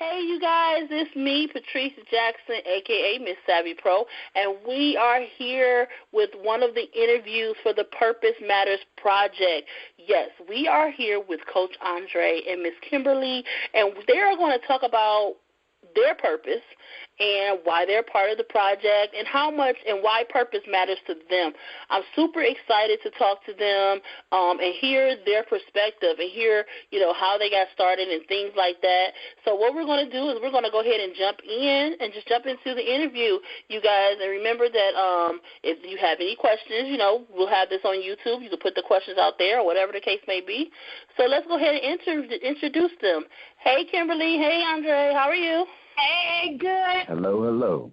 Hey, you guys, it's me, Patrice Jackson, a.k.a. MsSavvyPro, and we are here with one of the interviews for the Purpose Matters Project. Yes, we are here with Coach Andre and Miss Kimberly, and they are going to talk about their purpose and why they're part of the project and how much and why purpose matters to them. I'm super excited to talk to them and hear their perspective and hear, how they got started and things like that. So what we're going to do is we're going to go ahead and jump into the interview, you guys. And remember that if you have any questions, we'll have this on YouTube. You can put the questions out there or whatever the case may be. So let's go ahead and introduce them. Hey, Kimberly. Hey, Andre. How are you? Hey, good. Hello.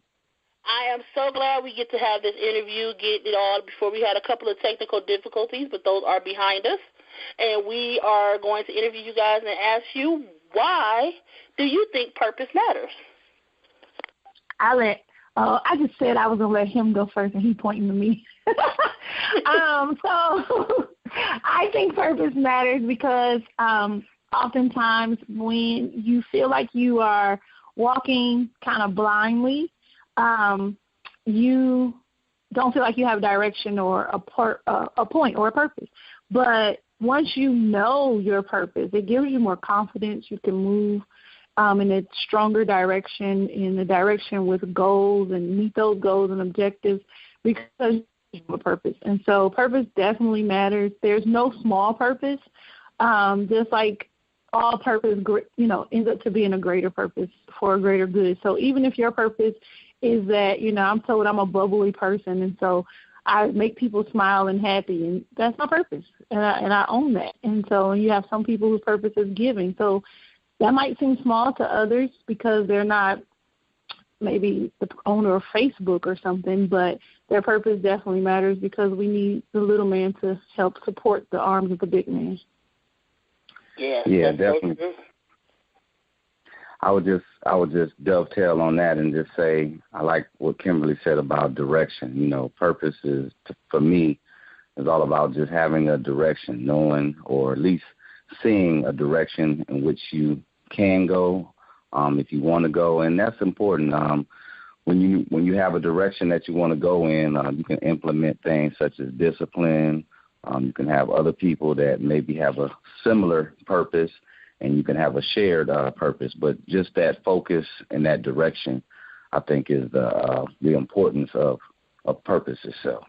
I am so glad we get to have this interview, get it all before we had a couple of technical difficulties, but those are behind us. And we are going to interview you guys and ask you, why do you think purpose matters? I just said I was going to let him go first, and he pointing to me. So I think purpose matters because oftentimes when you feel like you are walking kind of blindly, you don't feel like you have direction or a point or a purpose. But once you know your purpose, it gives you more confidence. You can move in a stronger direction, in a direction with goals and meet those goals and objectives because you have a purpose. And so purpose definitely matters. There's no small purpose, just like all purpose, ends up to being a greater purpose for a greater good. So even if your purpose is that, I'm told I'm a bubbly person, and so I make people smile and happy, and that's my purpose, and I own that. And so you have some people whose purpose is giving. So that might seem small to others because they're not maybe the owner of Facebook or something, but their purpose definitely matters because we need the little man to help support the arms of the big man. Yeah, definitely. So I would just dovetail on that and just say I like what Kimberly said about direction. Purpose is, for me, is all about just having a direction, knowing or at least seeing a direction in which you can go if you want to go, and that's important. When you have a direction that you want to go in, you can implement things such as discipline. You can have other people that maybe have a similar purpose, and you can have a shared purpose. But just that focus and that direction, I think, is the importance of purpose itself.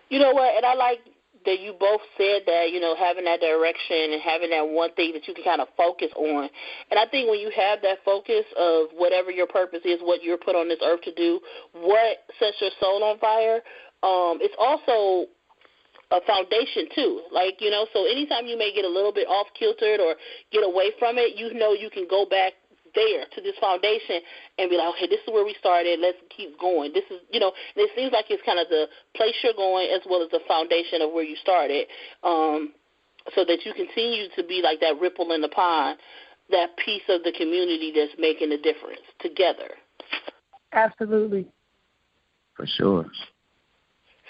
You know what? And I like that you both said that, having that direction and having that one thing that you can kind of focus on. And I think when you have that focus of whatever your purpose is, what you're put on this earth to do, what sets your soul on fire, it's also a foundation too, so anytime you may get a little bit off kiltered or get away from it, you can go back there to this foundation and be like, okay, this is where we started, let's keep going. This is, it seems like it's kind of the place you're going as well as the foundation of where you started, so that you continue to be like that ripple in the pond, that piece of the community that's making a difference together. Absolutely. For sure.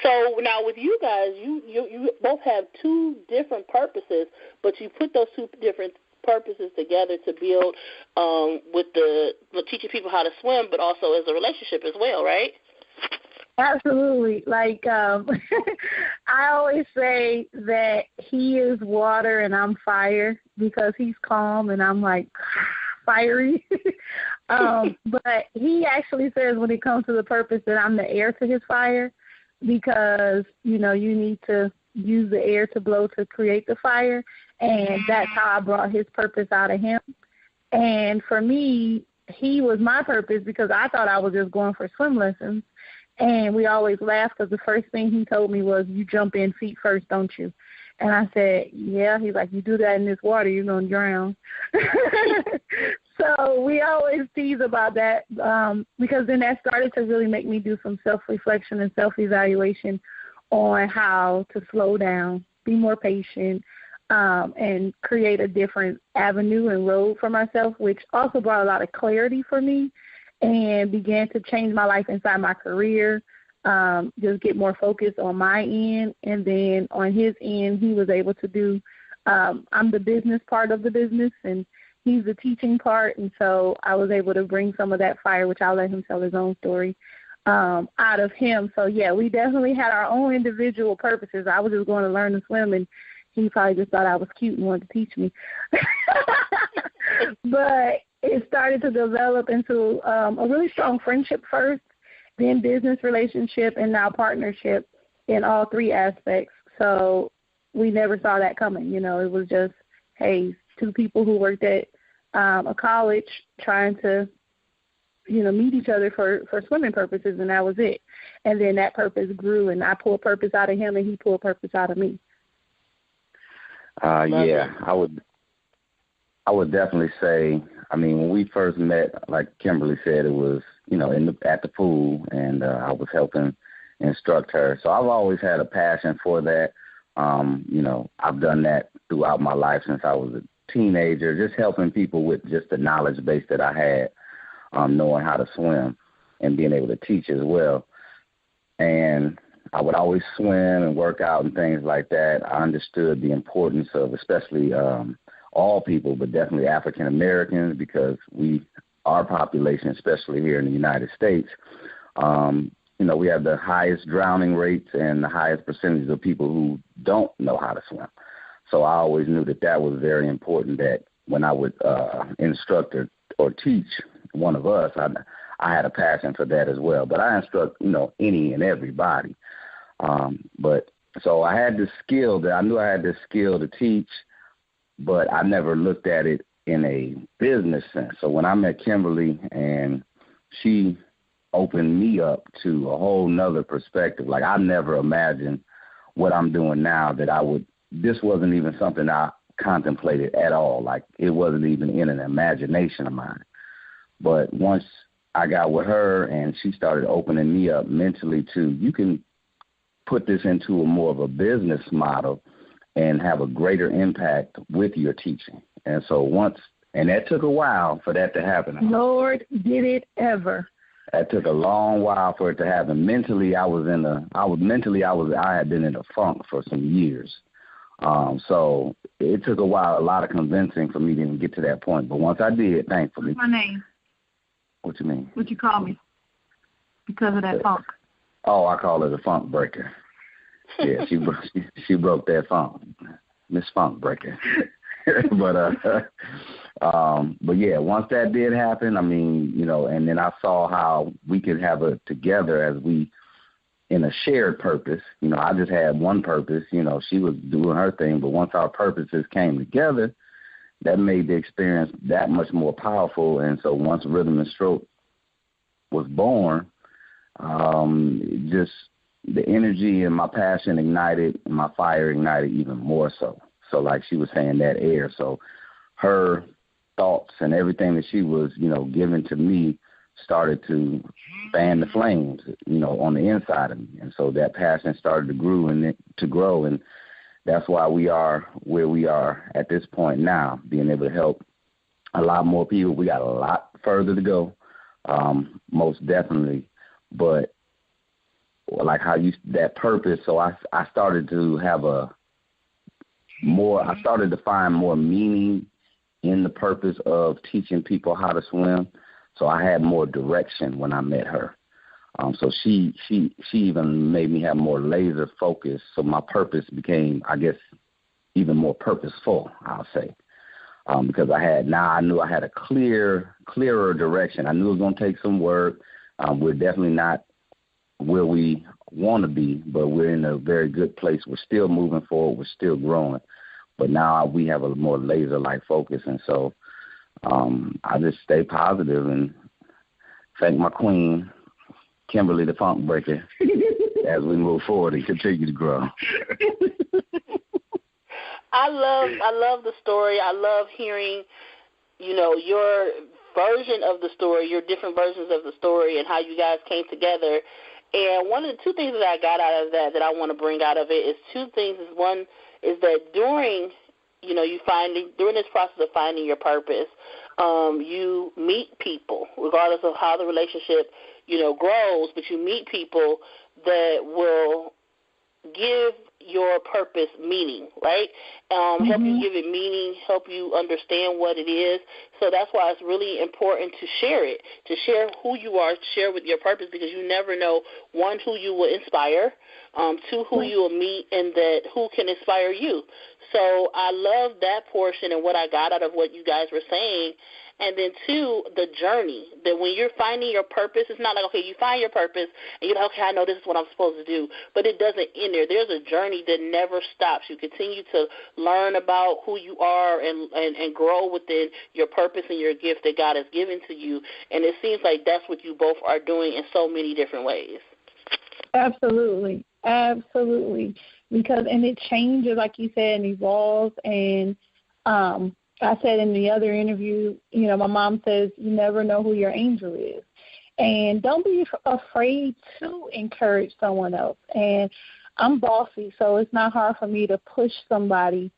So now with you guys, you both have two different purposes, but you put those two different purposes together to build with teaching people how to swim, but also as a relationship as well, right? Absolutely. I always say that he is water and I'm fire because he's calm and I'm like fiery. But he actually says when it comes to the purpose that I'm the air to his fire. Because, you need to use the air to blow to create the fire, and that's how I brought his purpose out of him. And for me, he was my purpose because I thought I was just going for swim lessons, and we always laughed because the first thing he told me was, you jump in feet first, don't you? And I said, yeah. He's like, you do that in this water, you're going to drown. So we always tease about that because then that started to really make me do some self-reflection and self-evaluation on how to slow down, be more patient, and create a different avenue and road for myself, which also brought a lot of clarity for me and began to change my life inside my career, just get more focused on my end. And then on his end, he was able to do I'm the business part of the business, and he's the teaching part, and so I was able to bring some of that fire, which I'll let him tell his own story, out of him. So, yeah, we definitely had our own individual purposes. I was just going to learn to swim, and he probably just thought I was cute and wanted to teach me. But it started to develop into a really strong friendship first, then business relationship, and now partnership in all three aspects. So we never saw that coming. You know, it was just, hey, two people who worked at a college trying to, you know, meet each other for swimming purposes, and that was it. And then that purpose grew, and I pulled purpose out of him, and he pulled purpose out of me. Yeah, I would definitely say, I mean, when we first met, like Kimberly said, it was, you know, at the pool, and I was helping instruct her. So I've always had a passion for that. You know, I've done that throughout my life since I was a teenager, just helping people with just the knowledge base that I had, knowing how to swim and being able to teach as well. And I would always swim and work out and things like that. I understood the importance of especially all people, but definitely African Americans, because our population, especially here in the United States, you know, we have the highest drowning rates and the highest percentage of people who don't know how to swim. So I always knew that was very important, that when I would instruct or teach one of us, I had a passion for that as well. But I instruct, you know, any and everybody. But so I had this skill I knew I had this skill to teach, but I never looked at it in a business sense. So when I met Kimberly, and she opened me up to a whole nother perspective, like I never imagined what I'm doing now, this wasn't even something I contemplated at all. Like it wasn't even in an imagination of mine. But once I got with her and she started opening me up mentally to, you can put this into a more of a business model and have a greater impact with your teaching. And so and that took a while for that to happen. Lord, did it ever. That took a long while for it to happen. Mentally, I had been in a funk for some years. So it took a while, a lot of convincing for me to even get to that point. But once I did, thankfully. What's my name? What you mean? What you call me? Because of that funk. Oh, I call her the funk breaker. Yeah, she broke that funk, Miss Funk Breaker. But yeah, once that did happen, I mean, you know, and then I saw how we could have it together as we in a shared purpose. You know, I just had one purpose. You know, she was doing her thing, but once our purposes came together, that made the experience that much more powerful. And so once Rhythm and Stroke was born, just the energy and my passion ignited, and my fire ignited even more so. So like she was saying, that air. So her thoughts and everything that she was, you know, giving to me started to fan the flames, you know, on the inside of me. And so that passion started to grow. And that's why we are where we are at this point now, being able to help a lot more people. We got a lot further to go, most definitely. But like that purpose, so I started to have I started to find more meaning in the purpose of teaching people how to swim. So I had more direction when I met her. So she even made me have more laser focus. So my purpose became, I guess, even more purposeful, I'll say, because I knew I had a clearer direction. I knew it was going to take some work. We're definitely not where we want to be, but we're in a very good place. We're still moving forward. We're still growing. But now we have a more laser-like focus. And so I just stay positive and thank my queen, Kimberly the Funk Breaker, as we move forward and continue to grow. I love the story. I love hearing, you know, your version of the story, your different versions of the story, and how you guys came together. And one of the two things that I got out of that I want to bring out of it is two things. One is that during this process of finding your purpose, you meet people, regardless of how the relationship, you know, grows, but you meet people that will give your purpose meaning, right? Help you give it meaning, help you understand what it is. So that's why it's really important to share it, to share who you are, share with your purpose, because you never know, one, who you will inspire, two, who you will meet, and that who can inspire you. So I love that portion and what I got out of what you guys were saying. And then, two, the journey, that when you're finding your purpose, it's not like, okay, you find your purpose, and you're like, okay, I know this is what I'm supposed to do. But it doesn't end there. There's a journey that never stops. You continue to learn about who you are and grow within your purpose and your gift that God has given to you. And it seems like that's what you both are doing in so many different ways. Absolutely. Absolutely. Because, and it changes, like you said, and evolves. And I said in the other interview, you know, my mom says you never know who your angel is. And don't be afraid to encourage someone else. And I'm bossy, so it's not hard for me to push somebody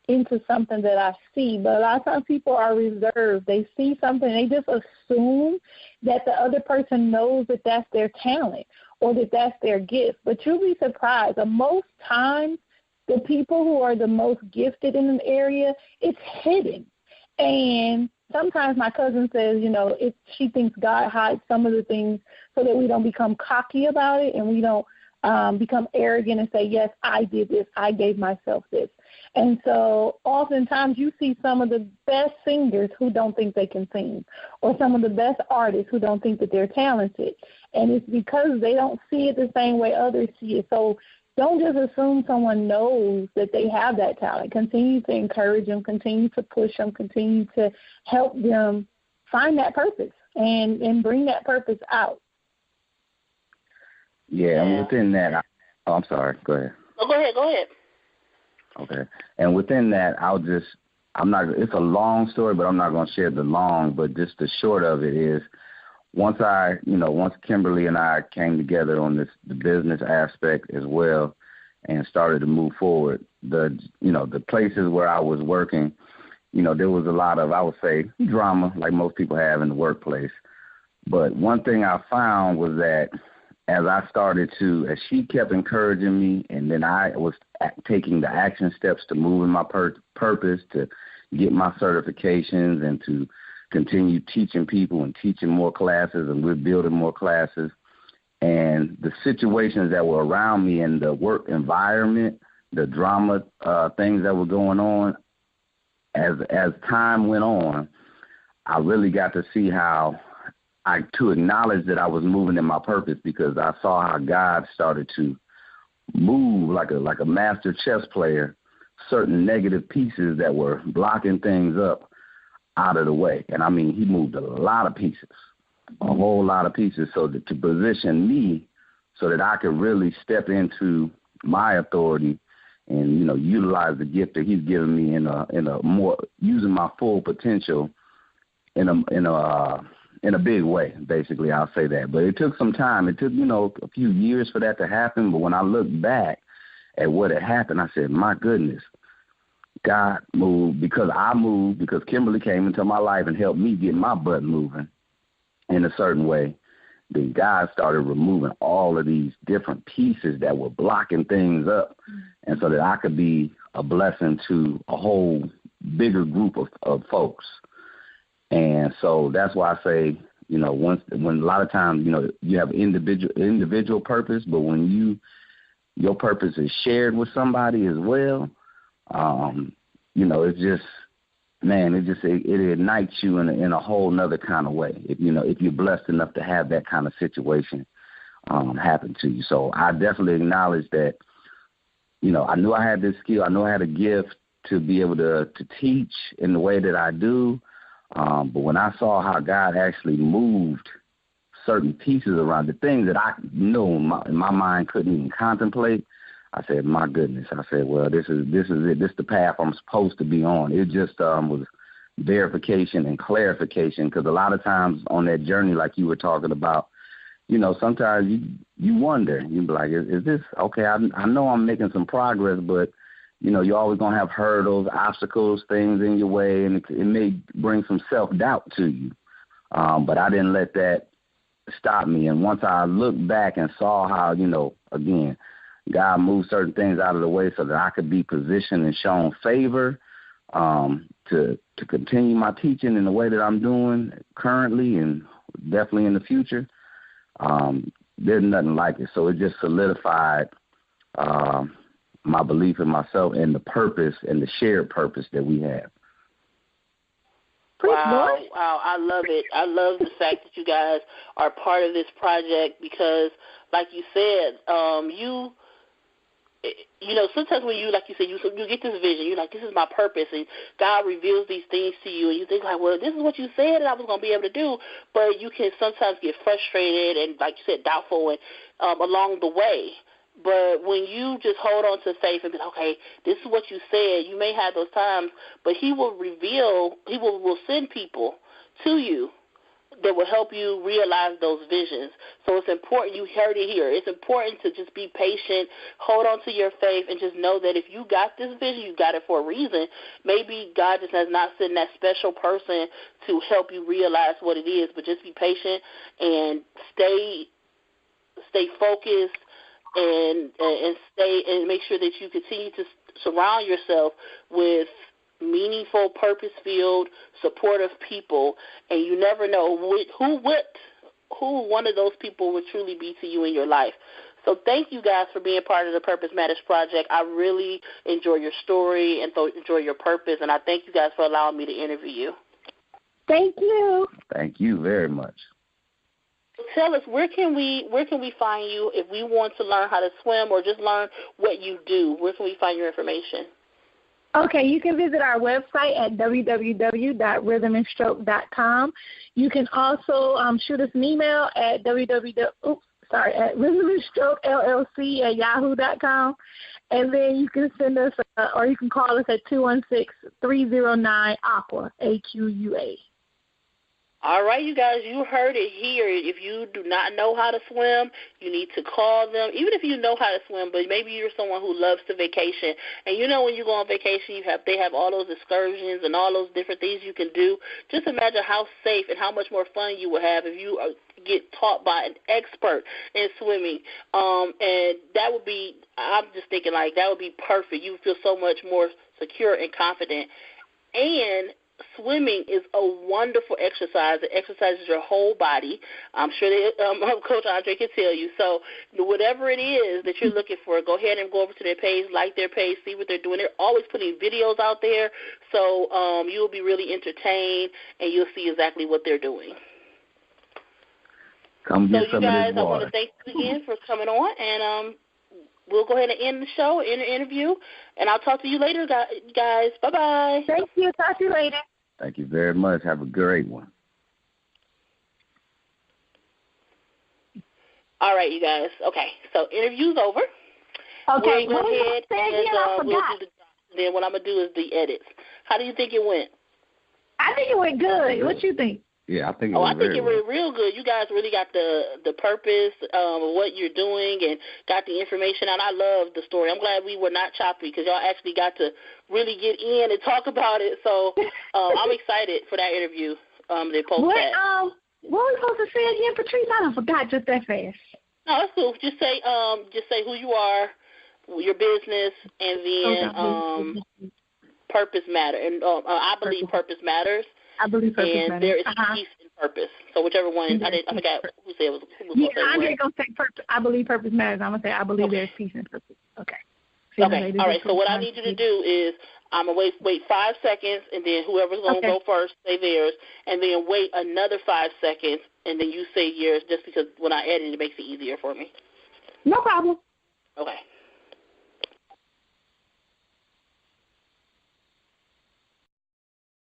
into something that I see. But a lot of times people are reserved. They see something, they just assume that the other person knows that that's their talent or that that's their gift. But you'll be surprised. Most times, the people who are the most gifted in an area, it's hidden. And sometimes my cousin says, you know, she thinks God hides some of the things so that we don't become cocky about it and we don't become arrogant and say, yes, I did this, I gave myself this. And so oftentimes you see some of the best singers who don't think they can sing, or some of the best artists who don't think that they're talented. And it's because they don't see it the same way others see it. So don't just assume someone knows that they have that talent. Continue to encourage them, continue to push them, continue to help them find that purpose and bring that purpose out. Yeah, and within that, I'm sorry, go ahead. Oh, go ahead. Okay. And within that, it's a long story, but I'm not going to share the long, but just the short of it is, once Kimberly and I came together on the business aspect as well and started to move forward, the places where I was working, there was a lot of, I would say, drama like most people have in the workplace. But one thing I found was that as she kept encouraging me, and then I was taking the action steps to move in my purpose, to get my certifications and to continue teaching people and teaching more classes, and we're building more classes. And the situations that were around me in the work environment, the drama things that were going on, as time went on, I really got to see to acknowledge that I was moving in my purpose, because I saw how God started to move like a master chess player, certain negative pieces that were blocking things up out of the way. And I mean, he moved a lot of pieces, a whole lot of pieces, so that to position me so that I could really step into my authority and, utilize the gift that he's given me in a more, using my full potential in a big way, basically, I'll say that. But it took some time. It took, a few years for that to happen. But when I look back at what had happened, I said, my goodness, God moved because Kimberly came into my life and helped me get my butt moving in a certain way. Then God started removing all of these different pieces that were blocking things up, and so that I could be a blessing to a whole bigger group of folks. And so that's why I say, when a lot of times, you have individual purpose, but when your purpose is shared with somebody as well, it ignites you in a whole nother kind of way. If you're blessed enough to have that kind of situation happen to you. So I definitely acknowledge that, I knew I had this skill. I knew I had a gift to be able to teach in the way that I do. But when I saw how God actually moved certain pieces around, the things that I know in my mind couldn't even contemplate, I said, my goodness. I said, well, this is it. This is the path I'm supposed to be on. It just was verification and clarification, because a lot of times on that journey, like you were talking about, sometimes you wonder. You be like, is this okay? I know I'm making some progress, but you're always going to have hurdles, obstacles, things in your way, and it may bring some self-doubt to you. But I didn't let that stop me. And once I looked back and saw how, again, God moved certain things out of the way so that I could be positioned and shown favor to continue my teaching in the way that I'm doing currently and definitely in the future. There's nothing like it. So it just solidified my belief in myself and the purpose and the shared purpose that we have. Wow, I love it. I love the fact that you guys are part of this project because, like you said, you know, sometimes when you, like you said, you get this vision, you're like, this is my purpose, and God reveals these things to you, and you think, like, well, this is what you said that I was going to be able to do, but you can sometimes get frustrated and, like you said, doubtful and along the way. But when you just hold on to faith and be like, okay, this is what you said, you may have those times, but he will will send people to you that will help you realize those visions. So it's important, you heard it here, it's important to just be patient, hold on to your faith, and just know that if you got this vision, you got it for a reason. Maybe God just has not sent that special person to help you realize what it is, but just be patient and stay focused and stay and make sure that you continue to surround yourself with meaningful, purpose-filled, supportive people, and you never know who one of those people would truly be to you in your life. So thank you guys for being part of the Purpose Matters Project. I really enjoy your story and enjoy your purpose, and I thank you guys for allowing me to interview you. Thank you. Thank you very much. Tell us, where can we find you if we want to learn how to swim or just learn what you do? Where can we find your information? Okay, you can visit our website at www.rhythmandstroke.com. You can also shoot us an email at rhythmandstroke@yahoo.com. And then you can send us or you can call us at 216-309-AQUA, AQUA. All right, you guys, you heard it here. If you do not know how to swim, you need to call them. Even if you know how to swim, but maybe you're someone who loves to vacation. And you know when you go on vacation, they have all those excursions and all those different things you can do. Just imagine how safe and how much more fun you will have if you get taught by an expert in swimming. And that would be, I'm just thinking like that would be perfect. You would feel so much more secure and confident. And swimming is a wonderful exercise. It exercises your whole body. I'm sure that Coach Andre can tell you. So whatever it is that you're looking for, go ahead and go over to their page, like their page, see what they're doing. They're always putting videos out there, so you'll be really entertained, and you'll see exactly what they're doing. Come get some of this water. So, you guys, I want to thank you again for coming on, and we'll go ahead and end the show, end the interview, and I'll talk to you later, guys. Bye-bye. Thank you. Talk to you later. Thank you very much. Have a great one. All right, you guys. Okay, so interview's over. Okay. We'll go ahead and we'll do then what I'm going to do is the edits. How do you think it went? I think it went good. What you think? Yeah, I think it went very well. Went real good. You guys really got the purpose of what you're doing and got the information out. I love the story. I'm glad we were not choppy because y'all actually got to really get in and talk about it. So I'm excited for that interview. They posted that. What were we supposed to say again, Patrice? I forgot just that fast. No, that's cool. Just say who you are, your business, and then purpose matter. And I believe purpose matters. I believe purpose matters. And there is peace in purpose. So whichever one, I forgot who said it was. Andre going to say purpose. I believe purpose matters. I'm going to say I believe there's peace in purpose. Okay. Okay. All right. So what I need you to do is I'm going to wait 5 seconds, and then whoever's going to go first, say theirs, and then wait another 5 seconds, and then you say yours just because when I edit it makes it easier for me. No problem. Okay.